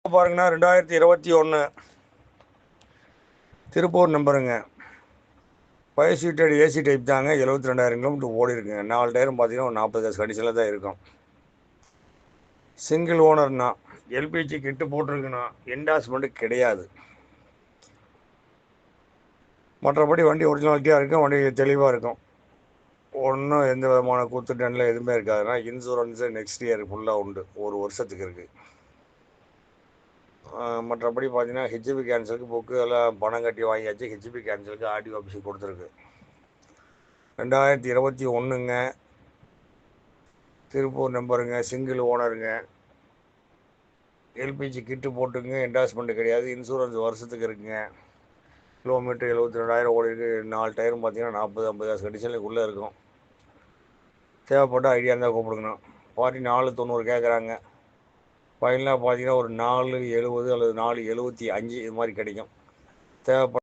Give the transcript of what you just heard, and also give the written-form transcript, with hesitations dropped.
பாருங்கன்னா 2021 Tiruppur நம்பருங்க. 5 seated AC type தாங்க. 72,000 kilometre ஓடி இருக்குங்க. 4 டயரும் பார்த்தீங்கன்னா ஒரு 40 காசு கண்டிஷனில் தான் இருக்கும். சிங்கிள் ஓனர்னா எல்பிஜி கிட்டு போட்டிருக்குண்ணா. என்டாஸ்மெண்ட் கிடையாது. மற்றபடி வண்டி ஒரிஜினாலிட்டியாக இருக்கும். வண்டி தெளிவாக இருக்கும். ஒன்றும் எந்த விதமான கூத்து டன்ல எதுவுமே இருக்காதுன்னா. இன்சூரன்ஸு நெக்ஸ்ட் இயர் ஃபுல்லாக உண்டு. ஒரு வருஷத்துக்கு இருக்குது. மற்றபடி பார்த்தீங்கன்னா ஹெச்பி கேன்சலுக்கு புக்கு எல்லாம் பணம் கட்டி வாங்கியாச்சு. ஹெச்பி கேன்சலுக்கு ஆர்டிஓ ஆஃபீஸுக்கு கொடுத்துருக்கு. 2021ங்க. திருப்பூர் நம்பருங்க. சிங்கிள் ஓனருங்க. எல்பிஜி கிட்டு போட்டுங்க. என்டாஸ்மெண்ட் கிடையாது. இன்சூரன்ஸ் வருஷத்துக்கு இருக்குங்க. கிலோமீட்டர் 72,000 ஓடி இருக்கு. 4 டயரும் பார்த்தீங்கன்னா 40-50 காசு கண்டிஷனுக்குள்ளே இருக்கும். தேவைப்பட்ட ஐடியா இருந்தால் கூப்பிடுங்கண்ணா. 490 கேட்குறாங்க. ஃபைனலாக பார்த்தீங்கன்னா ஒரு 470 அல்லது 475 இது மாதிரி கிடைக்கும். தேவைப்பட்ட